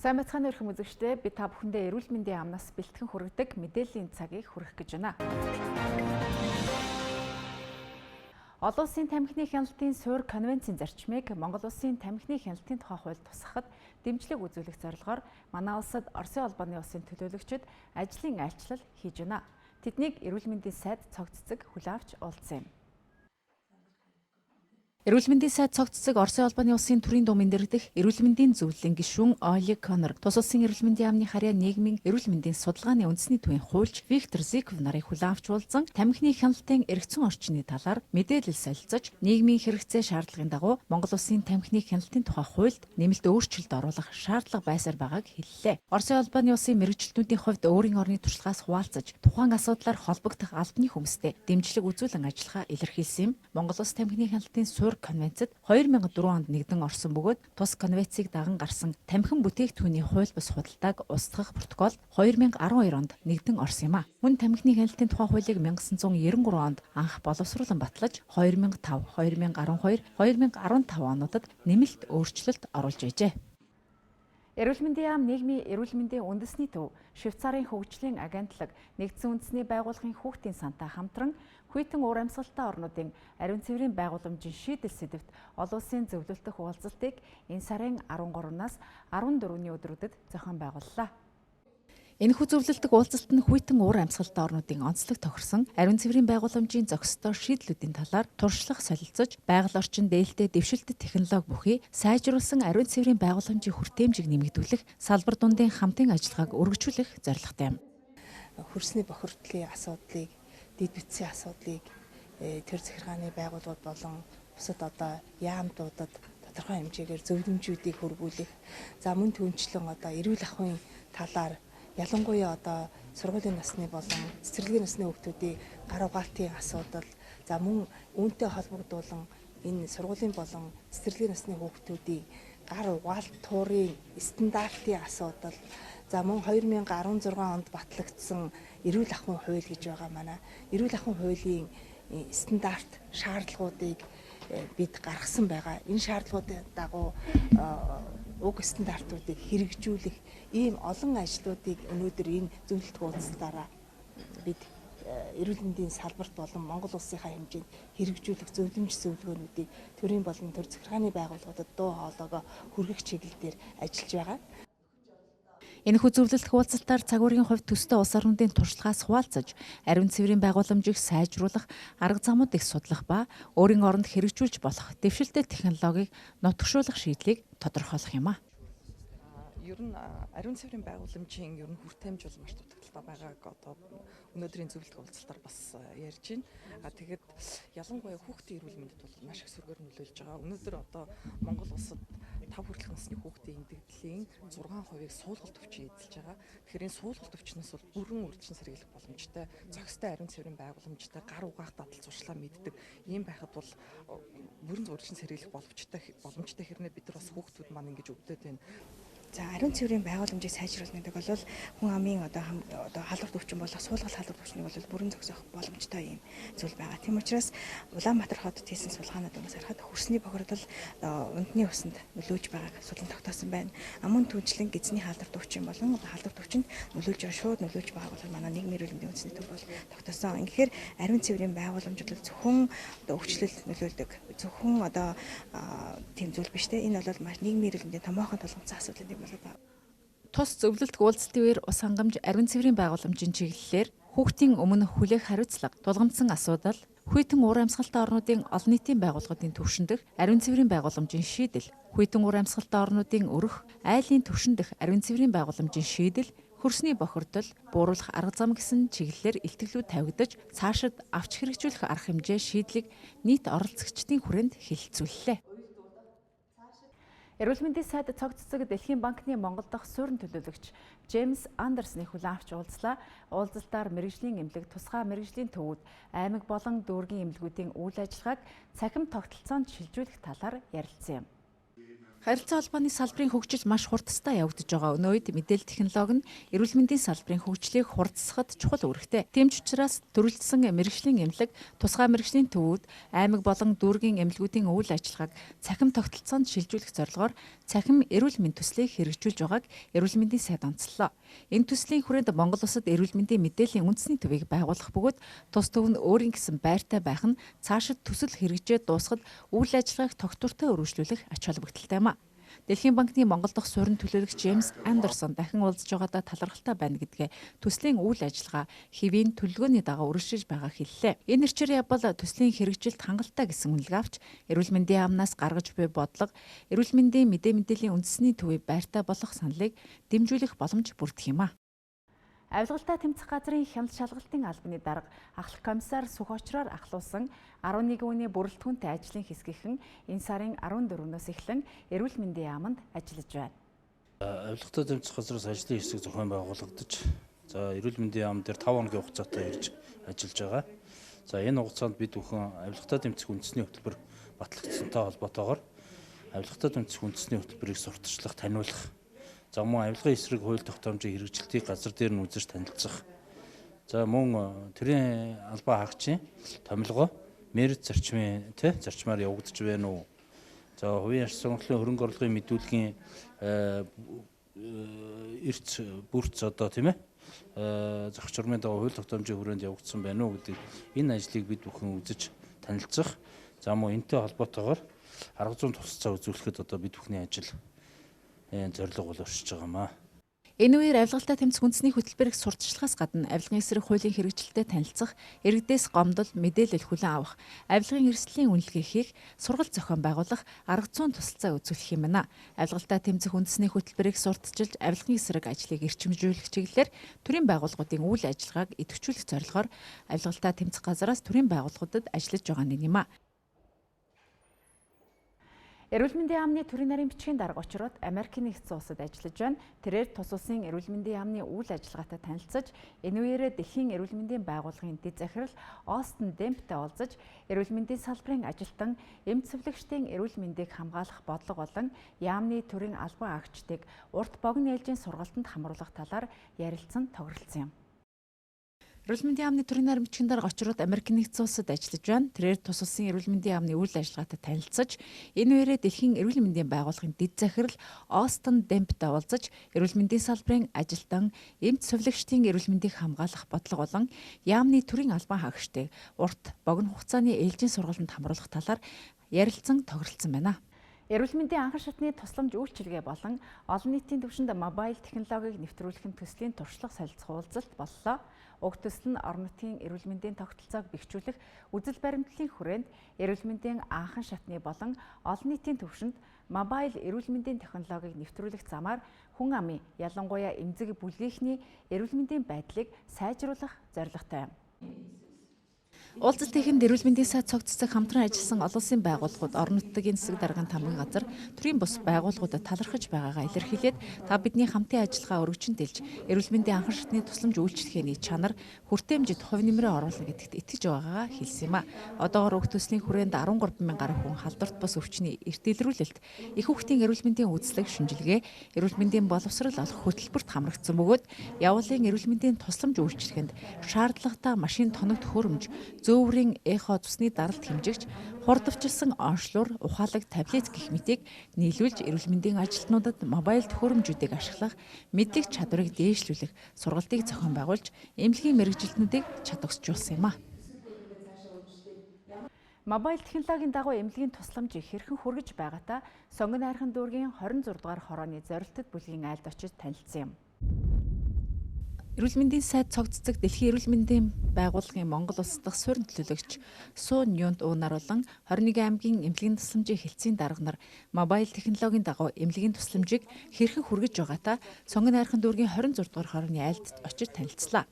Сайн мэцхан өрхөм үзэгчдээ би та бүхэндээ эрүүл мэндийн амнаас бэлтгэн хүргэдэг мэдээллийн цагийг хүргэх гэж байна. Олон улсын тамхины хяналтын суурь конвенцийн зарчмыг Монгол улсын тамхины хяналтын тухай хуульд тусгахад дэмжлэг үзүүлэх зорилгоор манай улсад Оросын холбооны улсын төлөөлөгчид ажлын айлчлал хийж байна. Тэднийг эрүүл мэндийн сайд цогццог хүлээн авч уулзсан юм. Эрүүл мэндийн сайд цогццог Оросын холбооны улсын төрийн думын дэрдэх эрүүл мэндийн зөвлөлийн гишүүн Олли Коннор, тус улсын эрүүл мэндийн яамны харьяа нийгмийн эрүүл мэндийн судалгааны үндэсний төвийн хуульч Виктор Зиков нарыг хүлээн авч уулзан тамхины хяналтын эргэцэн орчны талаар мэдээлэл солилцож, нийгмийн хэрэгцээ шаардлагын дагуу Монгол улсын тамхины хяналтын тухай хуульд нэмэлт өөрчлөлт оруулах шаардлага байсаар байгааг хэллээ. Оросын холбооны улсын мэргэжилтнүүдийн хувьд өөрийн орны туршлагаас хуваалцаж, тухайн асуудлаар холбогдох албаны хүмүүстэй дэмжлэг үзүүлэн ажиллахаа илэрхийлсэн юм. Монгол улс тамхины хяналтын конвенцэд 2004 онд нэгдэн орсон бөгөөд тус конвенцийг даган гарсан тамхин бүтээгдэхүүний хууль бус худалдааг устгах протокол 2012 онд нэгдэн орсон юм а. Мөн тамхины хяналтын тухай хуулийг 1993 онд анх боловсруулан батлаж 2005, 2012, 2015 онуудад нэмэлт өөрчлөлт оруулж байжээ. Эрүүл мэндийн яам нийгмийн эрүүл мэндийн үндэсний төв, Швейцарын хөгжлийн агентлаг, Нэгдсэн үндэсний байгууллагын хүүхдийн сантай хамтран хүйтэн уур амьсгалтай орнуудын ариун цэврийн байгууламжийн шийдэл сэдвт олон улсын зөвлөлтөх уулзалтыг энэ сарын 13-наас 14-ний өдрүүдэд зохион байгууллаа. Энэхүү зөвлөлтөг уулзалт нь хүйтэн уур амьсгалтай орнуудын онцлог тохирсон ариун цэврийн байгууламжийн зохистой шийдлүүдийн талаар туршлага солилцож, байгаль орчин дээлтэй дэвшилтэт технологи бүхий сайжруулсан ариун цэврийн байгууламжийн хүртээмжийг нэмэгдүүлэх, салбар дундын хамтын ажиллагааг өргөжүүлэх зорилготой юм. Хөрсний бохирдлын асуудлыг, дэд бүтцийн асуудлыг төр захиргааны байгууллагууд болон бусад яамдуудад тодорхой хэмжээгээр зөвлөмжүүдийг хөрвүүлэх, за мөн түүнчлэн эрүүл ахуйн талаар ялангуяа сургуулийн насны болон цэцэрлэгийн насны хүүхдүүдийн гар угаалтын асуудал, за мөн үүнтэй холбогдуулан энэ сургуулийн болон цэцэрлэгийн насны хүүхдүүдийн гар угаалт туурын стандартын асуудал, за мөн 2016 онд батлагдсан эрүүл ахуйн хууль гэж байгаа манай. Эрүүл ахуйн хуулийн стандарт шаардлагуудыг бид гаргасан байгаа. Энэ шаардлагуудын дагуу уг стандартуудыг хэрэгжүүлэх ийм олон ажлуудыг өнөөдөр энэ зөвлөлт уулзалтаараа бид эрүүл мэндийн салбарт болон Монгол улсынхаа хэмжээнд хэрэгжүүлэх зөвлөмж зөвлөгөөнүүдийг төрийн болон төр захиргааны байгууллагуудад дуу хоолойгоо хүргэх чиглэлээр ажиллаж байгаа. Энэхүү зөвлөлт хуваалцалтаар цагуурийн хувьд төстэй улс орнуудын туршлагаас хуваалцаж, ариун цэврийн байгууламжийг сайжруулах, арга замууд их судлах ба өөрийн оронд хэрэгжүүлж болох дэвшилтэт технологиг нутагшуулах шийдлийг тодорхойлох юм а. Ер нь ариун цэврийн байгууламжийн ер нь хүртээмж бол маш дутагдaltaй байгааг өнөөдрийн зөвлөлт уулзалтаар бас ярьж байна. Тэгэхэд ялангуяа хүүхдийн эрүүл мэндэд бол маш их сүргээр нөлөөлж байгаа. Өнөөдөр Монгол улсад 5 хүртэлх насны хүүхдийн эндэгдлийн 6%-ийг суулгалт өвчин эзэлж байгаа. Тэгэхээр энэ суулгалт өвчнөөс бол бүрэн үржилн сэргийлэх боломжтой, зохистой ариун цэврийн байгууламжтай, гар угаах дадал зуршлаа мэддэг. Ийм байхад бол бүрэн үржилн сэргийлэх боломжтой хэрнээ бид нар бас хүүхдүүд маань ингэж өвдөд байна. За ариун цэврийн байгууламжийг сайжруулах гэдэг бол хүн амын халдварт өвчин болох суулгал халдварт өвчнийг бол бүрэн зогсоох боломжтой юм зүйл байгаа. Тийм учраас Улаанбаатар хотод хийсэн судалгаануудаас харахад хөрсний бохирдол унтны усанд нөлөөж байгааг судлан тогтоосон байна. Мөн түүнчлэн эзний халдварт өвчин болон халдварт өвчинд шууд нөлөөлж байгааг бол манай нийгмийн эрүүл мэндийн үндэсний төв бол тогтоосон. Ингэхээр ариун цэврийн байгууламж бол зөвхөн өвчлөл нөлөөлдөг. Зөвхөн тийм зүйл биш те. Энэ бол маш нийгмийн эрүүл мэндийн томоохон тулгымцсан асуудал. Тус зөвлөлт уулзалтын үеэр ус хангамж ариун цэврийн байгууламжийн чиглэлээр хүүхдийн өмнө хүлээх хариуцлага, тулгамдсан асуудал, хүйтэн уур амьсгалтай орнуудын олон нийтийн байгууллагуудын түвшин дэх ариун цэврийн байгууламжийн шийдэл, хүйтэн уур амьсгалтай орнуудын өрх, айлын түвшин дэх ариун цэврийн байгууламжийн шийдэл, хөрсний бохирдол, бууруулах арга зам гэсэн чиглэлээр илтгэлүүд тавигдаж, цаашид авч хэрэгжүүлэх арга хэмжээ шийдлийг нийт оролцогчдын хүрээнд хэлэлцүүллээ. Эрүүл мэндийн сайд цогццог Дэлхийн банкны Монгол дахь суурин төлөөлөгч Джеймс Андерсны хүлээн авч уулзлаа. Уулзалтаар мэргэжлийн эмнэлэг, тусгай мэргэжлийн төвүүд, аймаг болон дүүргийн эмнэлгүүдийн үйл ажиллагааг цахим тогтолцоонд шилжүүлэх талаар ярилцсан юм. Харилцаа холбооны салбарын хөгжил маш хурдтай явагдаж байгаа өнөө үед мэдээлэл технологи нь эрүүл мэндийн салбарын хөгжлийг хурдсахад чухал үүрэгтэй. Тийм ч учраас төрөлжсөн мэрэгжлийн эмнэлэг, тусгай мэрэгжлийн төвүүд, аймаг болон дүүргийн эмнэлгүүдийн үйл ажиллагааг цахим тогтолцоонд шилжүүлэх зорилгоор цахим эрүүл мэндийн төслийг хэрэгжүүлж байгааг эрүүл мэндийн сайд онцлоо. Энэ төслийн хүрээнд Монгол улсад эрүүл мэндийн мэдээллийн үндэсний төвийг байгуулах бөгөөд тус төв нь өөрийн гэсэн байртай байх нь цаашид төсөл хэрэгжээд дуусахад үйл ажиллагааг тогтвортой өргөжлүүлэх ач холбогдолтой юм. Дэлхийн банкны Монгол дахь суурин төлөөлөгч Джеймс Андерсон дахин уулзж байгаадаа талархалтай байна гэдгээ төслийн үйл ажиллагаа хэвийн төлөвлөгөөний дагуу үргэлжлэж байгааг хэллээ. Энэ нэрчээр явбал төслийн хэрэгжилт хангалттай гэсэн үнэлгээ авч эрүүл мэндийн яамнаас гаргаж буй бодлого эрүүл мэндийн мэдээллийн үндэсний төвийг байртай болгох саналыг дэмжүүлэх боломж бүрдэх юм а. Авилгалтай тэмцэх газрын хяналт шалгалтын албаны дарга ахлах комиссар сүх очроор ахлуулсан 11 үний бүрэлдэхүүнтэй ажлын хэсгийнхэн энэ сарын 14-өөс эхлэн эрүүл мэндийн яамд ажиллаж байна. Авилгалтай тэмцэх газраас ажлын хэсэг зохион байгуулагдаж, эрүүл мэндийн яам дээр 5 хоногийн хугацаатай ирж ажиллаж байгаа. Энэ хугацаанд бид бүхэн авилгалтай тэмцэх үндэсний хөтөлбөр батлагдсантай холбоотойгоор авилгалтай тэмцэх үндэсний хөтөлбөрийг сурталчлах, таниулах, мөн авилгын эсрэг хууль тогтоомжийн хэрэгжилтийг газар дээр нь үзэж танилцах. Мөн тэрийн албан хаагчийн томилгоо мэрит зарчмаар явагдаж байна уу? Хувийн ашиг сонголтын хөрөнгө оруулалтын мэдүүлгийн эрт бүрц зах журмын дагуу хууль тогтоомжийн хүрээнд явагдсан байна уу гэдэг энэ ажлыг бид бүхэн үзэж танилцах. Мөн энэтэй холбоотойгоор арга зүйн тусалцаа үзүүлэхэд бид бүхний ажил зорилго бол өршиж байгаа юм аа. Энэ үеэр авилгалтай тэмцэх үндэсний хөтөлбөрийг сурталчлахаас гадна авилгын эсрэг хуулийн хэрэгжилтэд танилцах, иргэдээс гомдол, мэдээлэл хүлээн авах, авилгын эрсдлийн үнэлгээ хийх, сургалт зохион байгуулах, арга зүйн тусалцаа үзүүлэх юм байна. Авилгалтай тэмцэх үндэсний хөтөлбөрийг сурталчилж авилгын эсрэг ажлыг эрчимжүүлэх чиглэлээр төрийн байгууллагуудын үйл ажиллагааг идэвхжүүлэх зорилгоор авилгалтай тэмцэх газраас төрийн байгууллагуудад ажиллаж байгаа юм а. Эрүүл мэндийн яамны төрийн нарийн бичгийн дарга очроод Америкийн нэгдсэн улсад ажиллаж байна. Тэрээр тус улсын эрүүл мэндийн яамны үйл ажиллагаатай танилцаж, энэ үеэрээ дэлхийн эрүүл мэндийн байгууллагын дэд захирал Остин Демптэй уулзаж, эрүүл мэндийн салбарын ажилтан, эмч цэвэрлэгчдийн эрүүл мэндийг хамгаалах бодлого болон яамны төрийн албан агчдыг урт богино ээлжийн сургалтанд хамруулах талаар ярилцсан тохиролцсон юм. Эрүүл мэндийн яамны төрийн нарийн бичгийн дарга очроод Америкийн нэгдсэн улсад ажиллаж байна. Тэрээр тус улсын эрүүл мэндийн яамны үйл ажиллагаатай танилцаж, энэ үеэрээ дэлхийн эрүүл мэндийн байгууллагын дэд захирал Остин Демптэй уулзаж, эрүүл мэндийн салбарын ажилтан, эмч цэвэрлэгчдийн эрүүл мэндийг хамгаалах бодлого болон яамны төрийн албан хаагчдыг урт богино хугацааны ээлжийн сургалтанд хамруулах талаар ярилцсан тохиролцсон байна. Эрүүл мэндийн анхан шатны тусламж үйлчилгээ болон олон нийтийн түвшинд мобайл технологиг нэвтрүүлэх төслийн туршлага солилцох уулзалт боллоо. Уг төсөл нь орон нутгийн эрүүл мэндийн тогтолцоог бэхжүүлэх үзэл баримтлалын хүрээнд эрүүл мэндийн анхан шатны болон олон нийтийн түвшинд мобайл эрүүл мэндийн технологиг нэвтрүүлэх замаар хүн амын, ялангуяа эмзэг бүлгийнхний эрүүл мэндийн байдлыг сайжруулах зорилготой юм. Уулзалт ихэнд эрүүл мэндийн сайд цогццог хамтран ажилласан олон улсын байгууллагууд, орон нутгийн засаг даргын тамгын газар, төрийн бус байгууллагуудад талархаж байгаагаа илэрхийлээд та бидний хамтын ажиллагаа өргөжин дэлж, эрүүл мэндийн анхан шатны тусламж үйлчлэгээний чанар хүртээмжид хувь нэмрээ оруулна гэдэгт итгэж байгаагаа хэлсэн юм а. Одоогоор уг төслийн хүрээнд 13 мянган гаруй хүн халдварт бус өвчний эрт илрүүлэлт, их хүүхдийн эрүүл мэндийн үзлэг, шинжилгээ, эрүүл мэндийн боловсрол олох хөтөлбөрт хамрагдсан бөгөөд явуулын эрүүл мэндийн тусламж үйлчлэгэнд шаардлагатай машин тоног төхөөрөмж, зөөврийн эхо цусны даралт хэмжигч, хурдвчилсан онцлог, ухаалаг таблет гэх мэтийг нийлүүлж эрүүл мэндийн ажилтнуудад мобайл төхөөрөмжүүдийг ашиглах, мэдлэг чадварыг дээшлүүлэх сургалтыг зохион байгуулж, эмнэлгийн мэргэжилтнүүдийг чадварсжуулсан юм а. Мобайл технологийн дагуу эмнэлгийн тусламжийг хэрхэн хүргэж байгаатай Сонгон найрхан дүүргийн 26 дугаар хорооны зорилттой бүлгийн айлд очиж танилцсан юм. Эрүүл мэндийн сайд цогццог дэлхийн эрүүл мэндийн байгууллагын Монгол улс дахь суурин төлөөлөгч Су Ньюнт уунааруулан 21 аймгийн эмнэлгийн тусламжийн хэлтсийн дарга нар мобайл технологийн дагуу эмнэлгийн тусламжийг хэрхэн хүргэж байгаатай Сонгон найрхан дүүргийн 26 дугаар хорооны айлд очиж танилцлаа.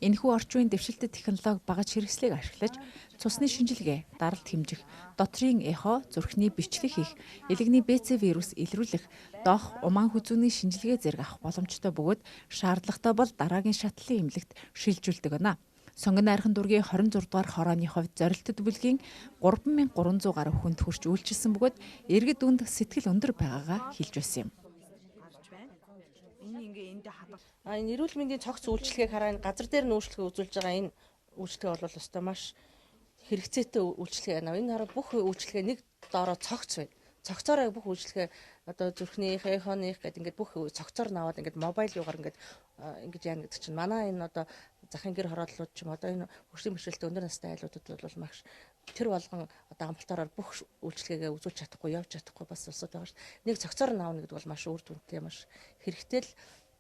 Энэхүү орчин үеийн дэвшилтэт технологи багаж хэрэгслийг ашиглаж цусны шинжилгээ, даралт хэмжих, дотрийн эхо, зүрхний бичлэг хийх, элэгний БЦ вирус илрүүлэх, дох, умаан хүзүүний шинжилгээ зэрэг авах боломжтой бөгөөд шаардлагатай бол дараагийн шатлалын эмнэлэгт шилжүүлдэг байна. Сонгон найрхан дүүргийн 26 дугаар хорооны хувьд зорилттой бүлгийн 3300 гаруй хүнд хүрч үйлчилсэн бөгөөд иргэд үнд сэтгэл өндөр байгаагаа хэлж байсан юм. Энэ эрүүл мэндийн цогц үйлчлэгийг хараа энэ газар дээр нь үйлчлэгээ үзүүлж байгаа энэ үйлчлэгээ бол өстой маш хэрэгцээтэй үйлчлэгээ байна. Энэ хараа бүх үйлчлэгээ нэг доороо цогц байна. Цогцоороо бүх үйлчлэгээ одоо зүрхнийх, эхоных гэдэг ингээд бүх цогцоор наваад ингээд мобайл юугаар ингээд ингэж яана гэдэг чинь манай энэ одоо захын гэр хороодлууд ч юм одоо энэ хөгжлийн бэрхшээлтэй өндөр настай айлуудад бол маш тэр болгон одоо амбулатороор бүх үйлчлэгээ үзүүлж чадахгүй, явж чадахгүй бас улсууд байгаа шүү. Нэг цогцоор навна гэдэг бол маш үр дүнтэй, маш хэрэгтэй л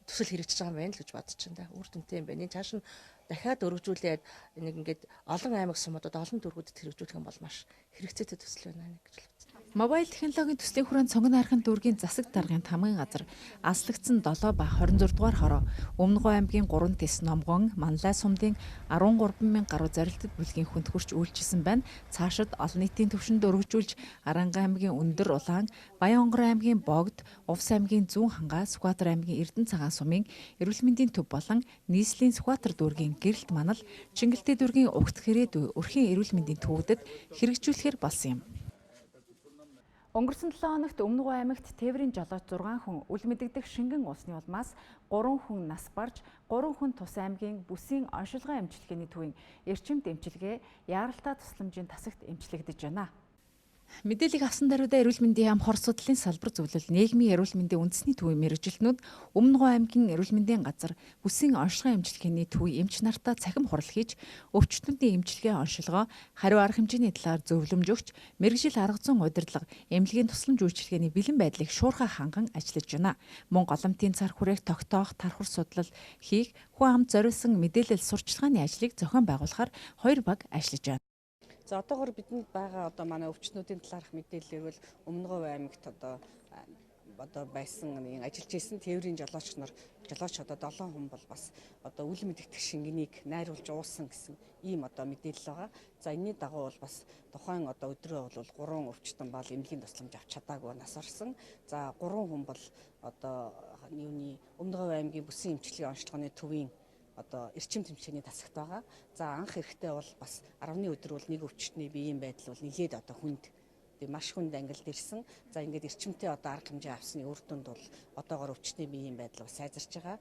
төсөл хэрэгжиж байгаа юм байна л гэж бодож байна. Үр дүнтэй юм байна. Энэ цааш нь дахиад өргөжүүлээд нэг ингээд олон аймаг сумуудад олон дүүргүүдэд хэрэгжүүлэх юм бол маш хэрэгцээтэй төсөл байна гэж бодсон. Мобайл технологийн төслийн хүрээнд Сонгон найрхан дүүргийн засаг даргын тамгын газар аслагдсан 7 ба 26 дугаар хороо Өмнөгов аймгийн 3 тэс Номгон, Манлай сумдын 13,000 гаруй зорилттой бүлгийн хүнд хүрч үйлчилсэн байна. Цаашид олон нийтийн түвшинд өргөжүүлж Аранга аймгийн Өндөр Улаан, Баянгор аймгийн Богд, Увс аймгийн Зүүн Хангаа, Сүхбаатар аймгийн Эрдэнэ цагаан сумын эрүүл мэндийн төв болон нийслэлийн Сүхбаатар дүүргийн Гэрэлт манал, Чингэлтэй дүүргийн Угт хэрээд өрхийн эрүүл мэндийн төвүүдэд хэрэгжүүлэхээр болсон юм. Өнгөрсөн 7 хоногт Өмнөгов аймагт тээврийн жолооч 6 хүн үл мэдэгдэх шингэн уусны улмаас 3 хүн нас барж, 3 хүн Тус аймгийн бүсийн оншилгоо эмчилгээний төвийн эрчимт эмчилгээ яаралтай тусламжийн тасагт эмчлэгдэж байна. Мэдээлэл авсан даруйда эрүүл мэндийн яам хор судлалын салбар зөвлөл нийгмийн эрүүл мэндийн үндэсний төвийн мэрэгжилтнүүд Өмнөгов аймгийн эрүүл мэндийн газар бүсийн оншилгоо эмчилгээний төвийн эмч нартаа цахим хурал хийж өвчтнүүдийн эмчилгээ оншилгоо хариу арга хэмжээний талаар зөвлөмж өгч мэрэгжил арга зүйн удирдлага эмнэлгийн тусламж үйлчилгээний бэлэн байдлыг шуурхай ханган ажиллаж байна. Мөн голомтын цар хүрээх тогтоох тархар судлал хийх хүн амд зориулсан мэдээлэл сурчлагын ажлыг зохион байгуулахаар 2 баг ажиллаж байна. За одоогоор бидэнд байгаа одоо манай өвчтнүүдийн талаарх мэдээлэл бол Өмнөгов аймагт одоо байсан ажиллаж исэн тээврийн жолооч одоо 7 хүн бол бас одоо үл мэдэгдэх шингэнийг найруулж уусан гэсэн ийм одоо мэдээлэл байгаа. За энэний дагуу бол бас тухайн одоо өдрөө бол 3 өвчтөн бол эмнэлгийн тусламж авч чадаагүй нас орсон. За 3 хүн бол одоо Өмнөгов аймгийн бүсийн эмчилгээний онцлогооны төвийн одоо эрчим тэмцээний тасагт байгаа. За анх эрэхтэй бол бас 10-ны өдөр бол нэг өвчтний биеийн байдал бол нэлээд одоо хүнд маш хүнд ангилд ирсэн. За ингээд эрчимтэй одоо арга хэмжээ авсны үр дүнд бол одоогоор өвчтний биеийн байдал бас сайжирч байгаа.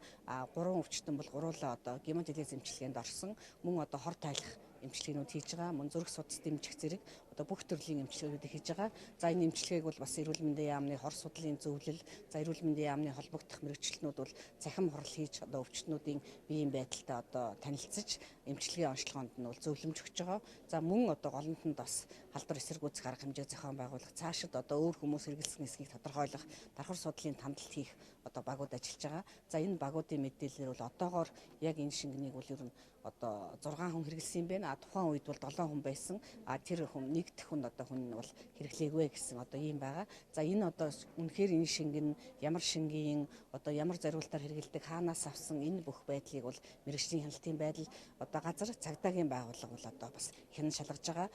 3 өвчтөн бол гуруулаа одоо гемодиализ эмчилгээнд орсон. Мөн одоо хор тайлах эмчилгээнүүд хийж байгаа. Мөн зүрх судас дэмжих зэрэг одоо бүх төрлийн эмчилгээнүүдийг хийж байгаа. За энэ эмчилгээг бол бас эрүүл мэндийн яамны хор судлалын зөвлөл, за эрүүл мэндийн яамны холбогдох мэрэгчлэнүүд бол цахим хурал хийж одоо өвчтнүүдийн биеийн байдалтай одоо танилцж эмчилгээний онцлогоонд нь бол зөвлөмж өгч байгаа. За мөн одоо голомтонд бас халдвар эсэргүүцэх арга хэмжээ зохион байгуулах, цаашид одоо өөр хүмүүс хэрэгэлсэн эсхийг тодорхойлох, дархар судлалын тандалт хийх одоо багууд ажиллаж байгаа. За энэ багуудын мэдээлэлээр бол одоогоор яг энэ шингэнийг бол ер нь одоо 6 хүн хэрэгэлсэн юм байна. Тухайн үед бол 7 хүн байсан. Тэр хүн нэгдэх хүн одоо хүн нь бол хэрэглээгүй гэсэн одоо ийм байгаа. За энэ одоо үнэхээр энэ шингэн ямар шингийн одоо ямар зориултаар хэрэгэлдэг, хаанаас авсан энэ бүх байдлыг бол мэрэгжлийн хяналтын байдал одоо газар цагдаагийн байгууллага бол одоо бас хянан шалгаж байгаа.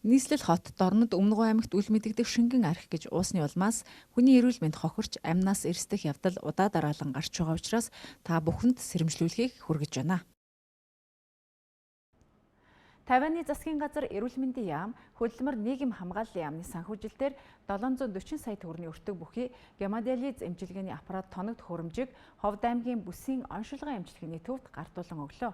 Нийслэл хот дорнод Өмнөгов аймагт үл мэдэгдэх шингэн архи гэж уусны улмаас хүний эрүүл мэнд хохирч амнаас эрсдэх явдал удаа дараалан гарч байгаа учраас та бүхэнд сэрэмжлүүлэхийг хүргэж байна. Тайваны засгийн газар эрүүл мэндийн яам хөдөлмөр нийгэм хамгааллын яамны санхүүжилтээр 740 сая төгрөгийн өртөг бүхий гемодиализ эмчилгээний аппарат тоног төхөөрөмжийг Ховд аймгийн бүсийн оншилгоо эмчилгээний төвд гартуулан өглөө.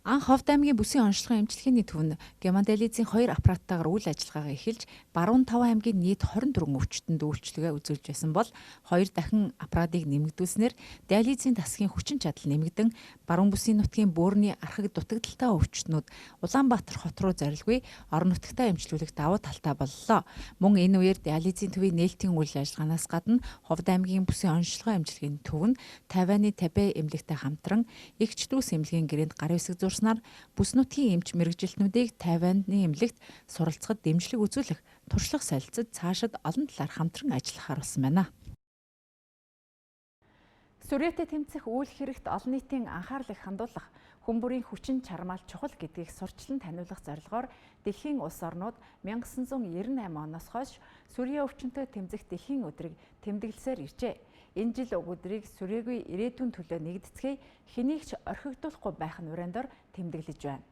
Анх Ховд аймгийн бүсийн онцлогоо эмчилгээний төвөнд гемодиализийн 2 аппараттайгаар үйл ажиллагаагаа эхэлж Баруун Тав аймгийн нийт 24 өвчтөнд үйлчлэгээ үзүүлж байсан бол 2 дахин аппаратыг нэмэгдүүлснээр диализийн тасгийн хүчин чадал нэмэгдэн Баруун бүсийн нутгийн бөөрийн архаг дутагдaltaй өвчтнүүд Улаанбаатар хот руу зорилгүй орон нутгтаа эмчилүүлэх давуу талтай боллоо. Мөн энэ үеэр диализийн төвийн нээлтийн үйл ажиллагаанаас гадна Ховд аймгийн бүсийн онцлогоо эмчилгээний төв нь Тайваны Табе эмнэлэгтэй хамтран эгч дүүс эмнэлгийн гэрээнд гарын үсэг зурснаар бүс нутгийн эмч мэрэгжилтнүүдийг Тайваны эмнэлэгт суралцахад дэмжлэг үзүүлэх туршлага солилцод цаашид олон талаар хамтран ажиллахаар болсон байна. Сүрээтэй тэмцэх үйл хэрэгт олон нийтийн анхаарлыг хандуулах, хүн бүрийн хүчин чармаал чухал гэдгийг сурчлан таниулах зорилгоор дэлхийн улс орнууд 1998 оноос хойш сүрээ өвчнөд тэмцэх дэлхийн өдрийг тэмдэглэсээр иржээ. энэ жил өглөөдрийг сүрээгүй ирээдүйн төлөө нэгдэцгээе хэнийг ч орхигдуулахгүй байх нь урандор тэмдэглэж байна.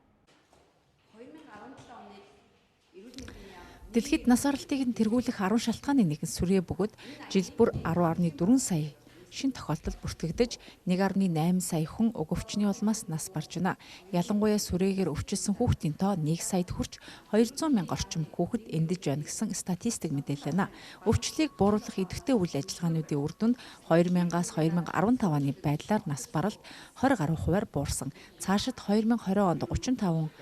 Дэлхийд нас оролтыг нь тэргүүлэх 10 шалтгааны нэгэн сүрээ бөгөөд жил бүр 10.4 сая шин тохиолдол бүртгэгдэж 1.8 сая хүн уг өвчний улмаас нас барж байна. Ялангуяа сүрээгээр өвчлсөн хүүхдийн тоо 1 саяд хүрч 200 мянга орчим хүүхэд эндэж байна гэсэн статистик мэдээлэлнэ. Өвчлөлийг бууруулах идэвхтэй үйл ажиллагаануудын үр дүнд 2000-аас 2015 оны байдлаар нас баралт 20 гаруй хувиар буурсан. Цаашид 2020 онд 35%,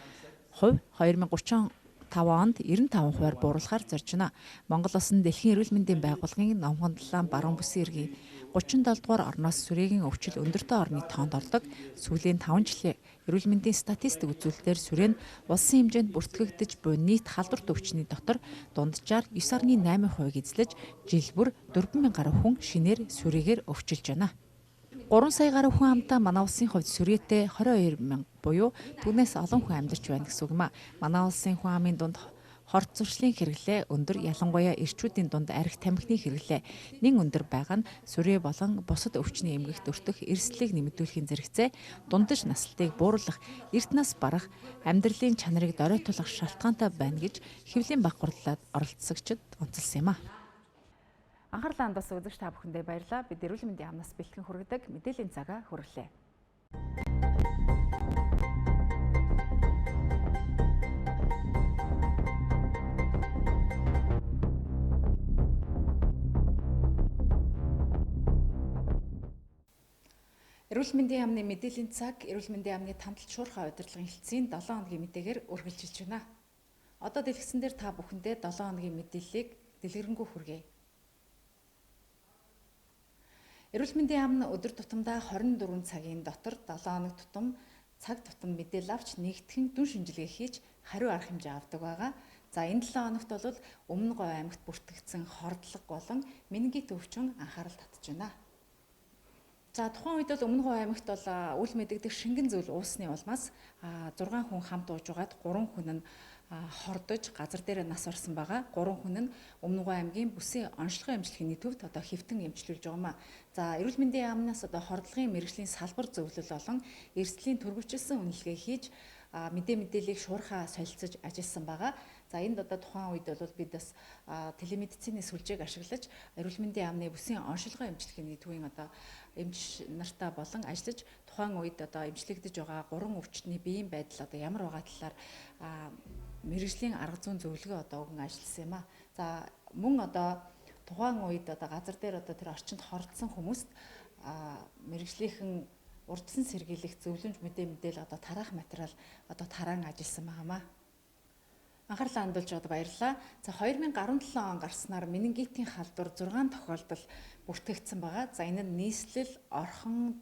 2035 онд 95% бууруулахаар зорж байна. Монгол Улсын Дэлхийн эрүүл мэндийн байгууллагын номхон далайн баруун бүсийн иргэн 37 дугаар орноос сүрээгийн өвчил өндөртэй орны тоонд ордог. Сүүлийн 5 жилийн эрүүл мэндийн статистик үзүүлэлтээр сүрээ нь улсын хэмжээнд бүртгэгдэж буй нийт халдварт өвчний дотор дунджаар 9.8% эзлэж жил бүр 4000 гаруй хүн шинээр сүрээгээр өвчилж байна. 3 сая гаруй хүн амтаа манай улсын хувьд сүрээтэй 22 мянга буюу түүнээс олон хүн амьдарч байна гэсэн үг юм а. Манай улсын хүн амын дунд хорт зуршлын хэрэглээ өндөр, ялангуяа эрчүүдийн дунд архи тамхины хэрэглээ нэн өндөр байгаа нь сүрээ болон бусад өвчний эмгэгт өртөх эрсдлийг нэмэгдүүлэхийн зэрэгцээ дундаж наслтыг бууруулах, эрт нас барах, амьдралын чанарыг доройтуулах шалтгаантай байна гэж хэвлэлийн бахгуурлаад оролцогчид онцолсон юм а. Анхаарлаа хандуулсан үзэгч та бүхэндээ баярлалаа. Бид эрүүл мэндийн амнаас бэлтгэн хүргэдэг мэдээллийн цагаа хүргэлээ. Эрүүл мэндийн яамны мэдээллийн цаг, эрүүл мэндийн яамны тамталт шуурхай удирдлагын хэлтсийн 7 хоногийн мэдээгээр үргэлжилж байна. Одоо дэлгэцэн дээр та бүхэндээ 7 хоногийн мэдээллийг дэлгэрэнгүй хүргэе. Эрүүл мэндийн яам нь өдөр тутамдаа 24 цагийн дотор 7 хоног тутам цаг тутам мэдээлэл авч нэгтгэн дүн шинжилгээ хийж хариу арга хэмжээ авдаг байгаа. За энэ 7 хоногт бол Өмнө Говь аймагт бүртгэгдсэн хордлого болон менингит өвчин анхаарал татж байна. За тухайн үед бол Өмнө Говь аймагт бол үл мэдэгдэх шингэн зүйл уусны улмаас 6 хүн хамт ууж байгаад 3 хүн нь хордож газар дээр нас орсон байгаа. 3 хүн нь Өмнө Говь аймгийн бүсийн онцлогын эмчилгээний төвд одоо хэвтэн эмчилүүлж байгаа юм а. За эрүүл мэндийн яамнаас одоо хордлогын мэргэжлийн салбар зөвлөл болон эрсдлийн төрөвчлсөн үнэлгээ хийж мэдээллийг шуурхаа солилцож ажилласан байгаа. За энд одоо тухайн үед бол бид бас телемедицины сүлжээг ашиглаж эрүүл мэндийн яамны бүсийн онцлогын эмчилгээний төвийн одоо эмч нартай болон ажиллаж тухайн үед одоо эмчлэгдэж байгаа 3 өвчтний биеийн байдал одоо ямар байгаа талаар мэргэжлийн арга зүйн зөвлөгөө одоо өгөн ажилласан юм а. За мөн одоо тухайн үед одоо газар дээр одоо тэр орчинд хордсон хүмүүст мэргэжлийнхэн урдсан сэргийлэх зөвлөмж мэдээлэл одоо тараах материал одоо тараан ажилласан байнамаа. Анхаарлаа хандуулж байгаад баярлалаа. За 2017 он гарснаар менингитийн халдвар 6 тохиолдол бүртгэгдсэн байгаа. За энэ нь нийслэл, орхон,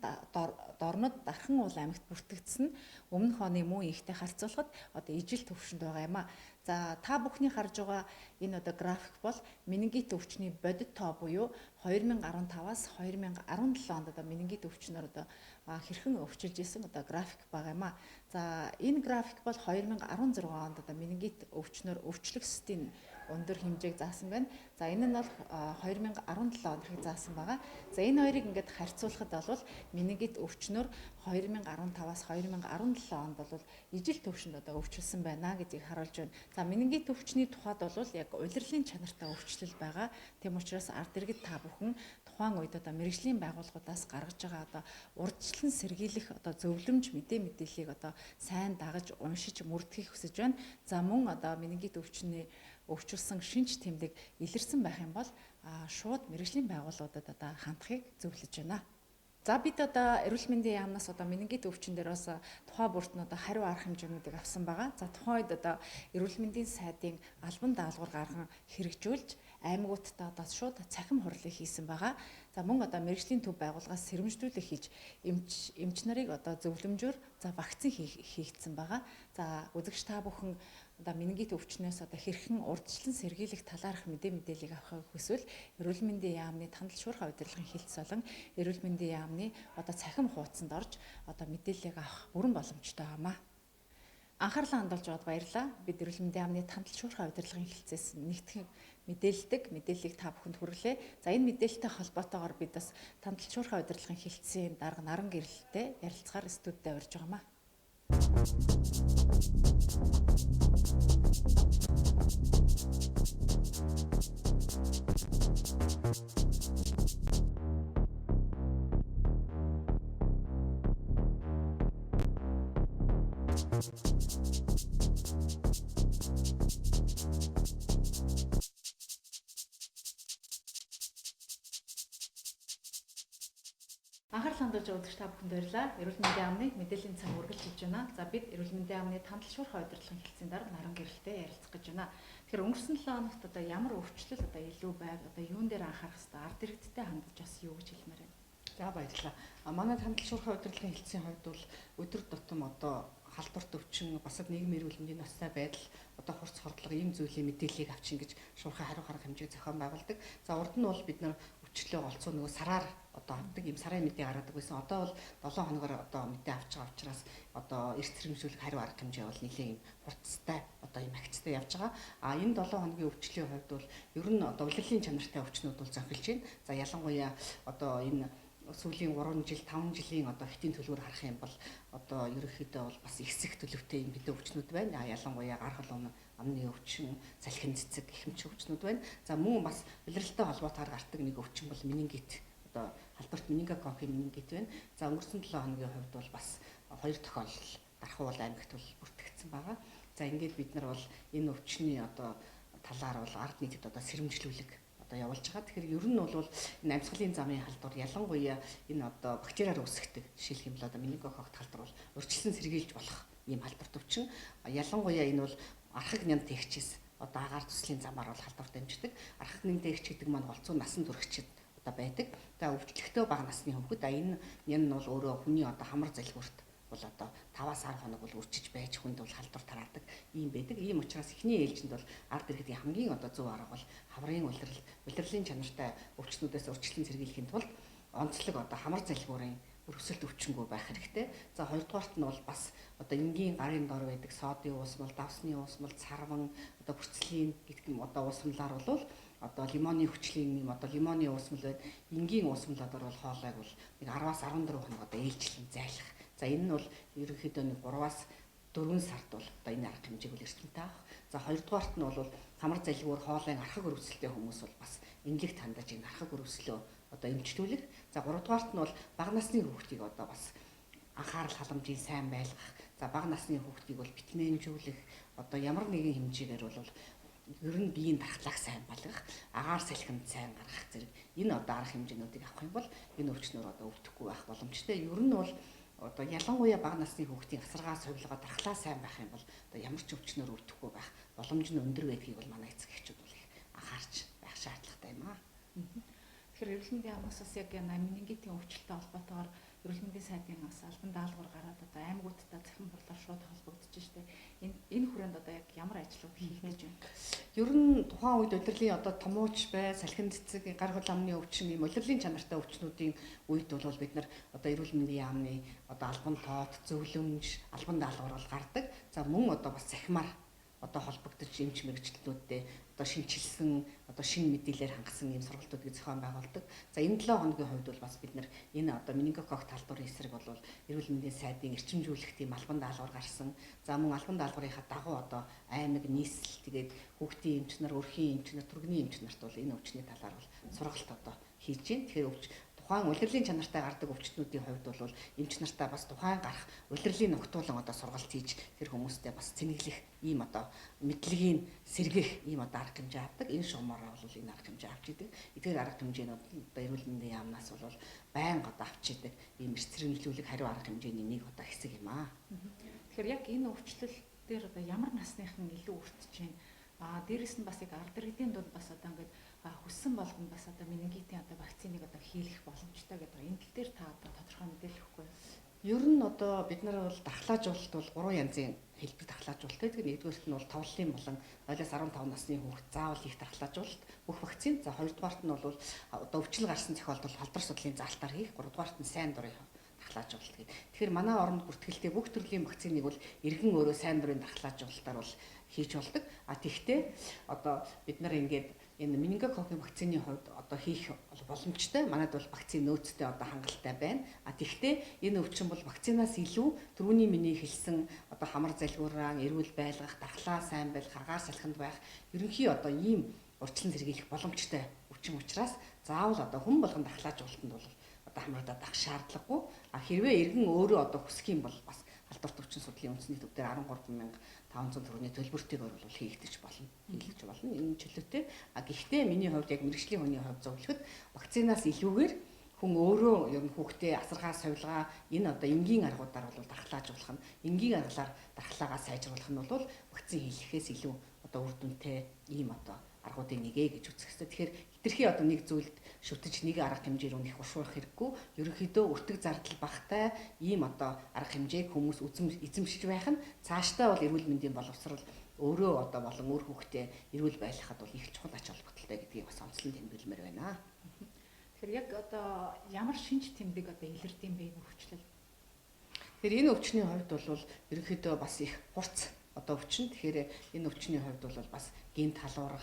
дорнод, Дархан уул аймагт бүртгэгдсэн өмнөх оны мөн ихтэй харьцуулахад одоо ижил төвшөнд байгаа юм а. За та бүхний харж байгаа энэ одоо график бол менингит өвчний бодит тоо буюу 2015-аас 2017 онд одоо менингит өвчнөр одоо хэрхэн өвчилж исэн одоо график байгаа юм а. За энэ график бол 2016 онд одоо менингит өвчнөр өвчлөгсдийн өндөр хэмжээг заасан байна. За энэ нь бол 2017 онд хэрэг заасан байгаа. За энэ хоёрыг ингээд харьцуулахад бол менингит өвчнөр 2015-аас 2017 онд бол ижил төвшөнд одоо өвчлсөн байна гэдгийг харуулж байна. За менингит өвчний тухайд бол яг улирлын чанартай өвчлөл байгаа. Тийм учраас ард иргэд та бүхэн тухайн үед одоо мэргэжлийн байгууллагуудаас гаргаж байгаа одоо урьдчилан сэргийлэх одоо зөвлөмж мэдээллийг одоо сайн дагаж уншиж мөрдөхийг хүсэж байна. За мөн одоо менингит өвчний өвчлсөн шинж тэмдэг илэрсэн байх юм бол шууд мэргэжлийн байгууллагуудад одоо хандахыг зөвлөж байна. За бид одоо эрүүл мэндийн яамнаас одоо менингит өвчин дээр бас тухай бүрт нь одоо хариу арга хэмжээнүүдийг авсан байгаа. За тухайн үед одоо эрүүл мэндийн сайдын албан даалгавар гарган хэрэгжүүлж аймагуудтай одоо шууд цахим хурлыг хийсэн байгаа. За мөн одоо мэргэжлийн төв байгууллагаас сэрэмжлүүлэх хийж эмч нарыг одоо зөвлөмжөөр за вакцин хийгдсэн байгаа. За үзэгч та бүхэн одоо менингит өвчнөөс одоо хэрхэн урьдчилан сэргийлэх талаарх мэдээллийг авахыг хүсвэл эрүүл мэндийн яамны тандал шуурхай удирдлагын хэлтс болон эрүүл мэндийн яамны одоо цахим хуудсанд орж одоо мэдээллийг авах бүрэн боломжтой байна. Анхаарлаа хандуулж байгаад баярлалаа. Бид эрүүл мэндийн яамны тамтал шуурхай удирдлагын хэлтсээс нэгтгэн мэдээллийг та бүхэнд хүргэлээ. За энэ мэдээлэлтэй холбоотойгоор бид бас тамтал шуурхай удирдлагын хэлтсийн дарга наран гэрэлтэй ярилцахаар студидд урьж байгаамаа. Анхаарал хандуулж байгаа үзэгч та бүхэнд баярлалаа. Эрүүл мэндийн яамны мэдээллийн цаг үргэлж хийж байна. За бид эрүүл мэндийн яамны тамтал шуурхай удирдлагын хэлтсийн дарга наран гэрэлтэй ярилцах гэж байна. Тэгэхээр өнгөрсөн 7 хоногт одоо ямар өвчлөл одоо илүү байв? Одоо юун дээр анхаарах хэрэгтэй? Ард иргэдтэй хандаж бас юу гэж хэлмээр байна? За баярлалаа. Манай тамтал шуурхай удирдлагын хэлтсийн хувьд бол өдөр тутам одоо халдварт өвчин, бусад нийгмийн эрүүл мэндийн настай байдал, одоо хурц хордлого ийм зүйлийн мэдээллийг авчин гэж шуурхай хариу гарах хэмжээг зохион байгуулдаг. За урд нь бол бид нар өвчлөө олцоо нөгөө сараар одоо авдаг ийм сарын мэдээ гаргадаг байсан. Одоо бол 7 хоногоор одоо мэдээ авч байгаа учраас одоо эрт сэрэмжлүүлэх хариу арга хэмжээ бол нэлээд ийм хурцтай одоо ийм агцтай явж байгаа. А энэ 7 хоногийн өвчлийн хувьд бол ер нь одоо улирлын чанартай өвчнүүд бол зохилж байна. За ялангуяа одоо энэ сүүлийн 3 жил 5 жилийн одоо хэтийн төлөвөөр харах юм бол одоо ерөнхийдөө бол бас ихсэх төлөвтэй юм бид өвчнүүд байна. Ялангуяа гаргал амны өвчин, салхин цэцэг, ихэмч өвчнүүд байна. За мөн бас улиралтай холбоотойгоор гардаг нэг өвчин бол менингит. Одоо халдварт менингококкийн менингит байна. За өнгөрсөн 7 хоногийн хувьд бол бас 2 тохиолдол Дархуул аймагт бол бүртгэгдсэн байгаа. За ингээд бид нар бол энэ өвчний одоо талаар бол ард нийтэд одоо сэрэмжлүүлэг явуулж байгаа. Тэгэхээр ер нь бол энэ амьсгалын замын халдвар ялангуяа энэ одоо бактериар үүсгдэг жишээлх юм бол одоо менингококк халдвар бол урьдчилан сэргийлж болох ийм халдварт өвчин. Ялангуяа энэ бол архаг нямт эгчээс одоо агаар төслийн замаар бол халдвар дамждаг. Архаг нямт эгч гэдэг маань голцоо насан туршид одоо байдаг. За өвчлөгтэй бага насны хүүхэд энэ ням нь бол өөрөө хүний одоо хамар залгуурт бол одоо 5-аас 10 хоног бол үрчиж байж хүнд бол халдвар тараадаг ийм байдаг. Ийм учраас эхний ээлжинд бол ард иргэдийн хамгийн одоо зөв арга бол хаврын улирлын чанартай өвчнүүдээс урьдчилан сэргийлэхийн тулд онцлог одоо хамар залгуурын өрөвсөлт өвчнгүй байх хэрэгтэй. За хоёрдугаарт нь бол бас одоо энгийн гарын дор байдаг содын уусмал, давсны уусмал, царван, одоо бүрцлийн гэдэг юм одоо уусмалаар бол одоо лимоны хүчлийн юм одоо лимоны уусмал байна. Энгийн уусмалаар бол хоолойг бол нэг 10-аас 14 хоног одоо ээлжлэн зайлах. За энэ нь бол ерөнхийдөө нэг 3-аас 4 сард бол одоо энэ арга хэмжээг үл эрсдэлтэй авах. За хоёрдугаарт нь бол хамар залгуур хоолойн архаг өрөвсөлтэй хүмүүс бол бас эмнэлэгт хандаж энэ архаг өрөвслөө одоо эмчлүүлэх. За гуравдугаарт нь бол бага насны хүүхдийг одоо бас анхаарал халамжийн сайн байлгах. За бага насны хүүхдийг бол битмэнжүүлэх одоо ямар нэгэн хэмжээгээр бол ер нь биеийн дархлааг сайн болгох, агаар салхинд сайн гаргах зэрэг энэ одоо арга хэмжээнүүдийг авах юм бол энэ өвчнөр одоо өвдөхгүй байх боломжтой. Ер нь бол одоо ялангуяа бага насны хүүхдийн асаргаа сувилгаа дархлаа сайн байх юм бол одоо ямар ч өвчнөр өвдөхгүй байх боломж нь өндөр байдгийг бол манай эцэг эхчүүд бол их анхаарч байх шаардлагатай юм аа. Тэгэхээр эрүүл мэндийн яамнаас бас яг менингитийн өвчлөлтэй холбоотойгоор эрүүл мэндийн сайдын бас албан даалгавар гараад одоо аймагуудтай захин борлоор шууд холбогдож штэ. Энэ хүрээнд одоо яг ямар ажлууд хийх гэж байна? Ер нь тухайн үед удирлын одоо томууч бай, салхин цэцэг, гар хөл амны өвчин ийм удирлын чанартай өвчнүүдийн үед бол бид нар одоо эрүүл мэндийн яамны одоо албан тоот, зөвлөмж, албан даалгавар бол гардаг. За мөн одоо бас захимаар одоо холбогдож эмч мэрэгчлэлтүүдтэй одоо шинчилсэн одоо шинэ мэдээлэлээр хангасан ийм сургалтуудыг зохион байгуулдаг. За энэ 7 хоногийн хувьд бол бас бид нар энэ одоо менингококк талбарын эсрэг бол эрүүл мэндийн сайдын эрчимжүүлэх тийм албан даалгавар гарсан. За мөн албан даалгаврынхаа дагуу одоо аймаг нийслэл тэгээд хүүхдийн эмч нар, өрхийн эмч нар, түргэний эмч нарт бол энэ өвчний талаар бол сургалт одоо хийж байна. Тэгэхээр тухайн улирлын чанартай гардаг өвчтнүүдийн хувьд бол эмч нартаа бас тухайн гарах улирлын ногтуулан одоо сургалт хийж тэр хүмүүстэй бас цэнэглэх ийм одоо мэдлэгийн сэргэх ийм одоо арга хэмжээ авдаг. Энэ шугамаараа бол энэ арга хэмжээ авч идэг. Эдгээр арга хэмжээнүүд одоо эрүүл мэндийн яамнаас бол байнга одоо авч идэг ийм эрсцэрэмжлүүлэг хариу арга хэмжээний нэг одоо хэсэг юм аа. Тэгэхээр яг энэ өвчлөл дээр одоо ямар насныхан илүү өртөж байна? Дээрэс нь бас яг ард иргэдийн дунд бас одоо ингээд хүссэн болгонд бас одоо менингитийн одоо вакциныг одоо хийх боломжтой гэдэг. Энэ тал дээр та одоо тодорхой мэдээлэл өгөхгүй юу? Ер нь одоо бид нар бол дархлаажуулалт бол 3 янзын хэлбэр дархлаажуулалт гэдэг. Нэгдүгээрт нь бол товлолын болон 0-15 насны хүүхэд заавал хийх дархлаажуулалт бүх вакцин. За хоёрдугаарт нь бол одоо өвчнө гарсан тохиолдолд халдвар судлалын заалтаар хийх. Гуравдугаарт нь сайн дурын дархлаажуулалт гэдэг. Тэгэхээр манай оронд бүртгэлтэй бүх төрлийн вакциныг бол иргэн өөрөө сайн дурын дархлаажуулалтаар бол хийж болдог. А тэгвэл одоо бид нар ингээд энэ менингококкийн вакцины хувьд одоо хийх боломжтой. Манайд бол вакцины нөөцтэй одоо хангалттай байна. А тэгвэл энэ өвчин бол вакцинаас илүү түрүүний миний хэлсэн одоо хамар залгуураа, эрүүл байлгах, дархлаа сайн байх, агаар салхинд байх ерөнхий одоо ийм урьдчилан сэргийлэх боломжтой өвчин учраас заавал одоо хүн болгон дархлаажуулалтанд бол одоо хамрагдаад ах шаардлагагүй. А хэрвээ иргэн өөрөө одоо хүсэх юм бол бас халдварт өвчин судлалын үндэсний төв дээр 13,500 төгрөгийн төлбөртэйгээр бол хийгдэж болно. Хийлгэж болно. Энэ чөлөөтэй. А гэхдээ миний хувьд яг мэрэгжлийн хүний хувьд зөвлөхөд вакцинаас илүүгээр хүн өөрөө ер нь хүүхдээ асаргаа сувилгаа энэ одоо энгийн аргуудаар бол дархлаажуулах нь энгийн аргалаар дархлаагаа сайжруулах нь бол вакцин хийлгэхээс илүү одоо үр дүнтэй ийм одоо аргуудын нэгэ гэж үзэх хэрэгтэй. Тэгэхээр хитрхи одоо нэг зүйлд шүтэж нэг арга хэмжээр үнэх ушуурах хэрэггүй. Ерөнхийдөө өртөг зардал багтай ийм одоо арга хэмжээг хүмүүс эзэмшиж байх нь цаашдаа бол эрүүл мэндийн боловсрол өөрөө одоо болон өөр хүүхдээ эрүүл байлгахад бол их чухал ач холбогдолтой гэдгийг бас онцлон тэмдэглэмээр байна. Тэгэхээр яг одоо ямар шинж тэмдэг одоо илэрдэм бэ энэ өвчлөл? Тэгэхээр энэ өвчний хувьд бол ерөнхийдөө бас их хурц одоо өвчин. Тэгэхээр энэ өвчний хувьд бол бас гинт халуурах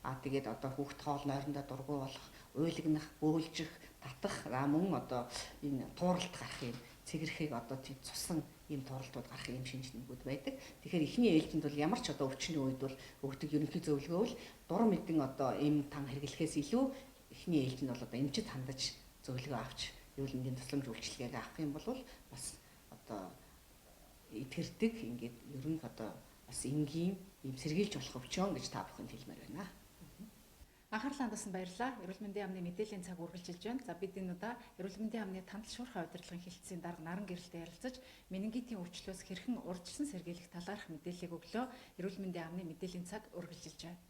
тэгээд одоо хүүхд хоол нойрондоо дургу болох, уйлгнах, бөөлжих, татах, мөн одоо энэ тууралт гарах юм цэгэрхийг одоо тийм цусан ийм тууралтууд гарах ийм шинж тэмдгүүд байдаг. Тэгэхээр эхний ээлжинд бол ямар ч одоо өвчний үед бол өгдөг ерөнхий зөвлөгөө бол дур мэдэн одоо эм тан хэрэглэхээс илүү эхний ээлжинд бол одоо эмчит хандаж зөвлөгөө авч эрүүл мэндийн тусламж үйлчилгээг авах юм бол бас одоо итгэрдэг ингээд ерөн одоо бас энгийн ийм сэргийлж болох өвчин гэж та бүхэнд хэлмээр байна. Анхаарлаа хандсан баярлалаа. Эрүүл мэндийн яамны мэдээллийн цаг үргэлжилж байна. За бид энэ удаа эрүүл мэндийн яамны тандал шуурхай удирдлагын хэлтсийн дарга Наран гэрэлтэй ярилцаж менингитийн өвчлөөс хэрхэн урьдчилан сэргийлэх талаарх мэдээллийг өглөө. Эрүүл мэндийн яамны мэдээллийн цаг үргэлжилж байна.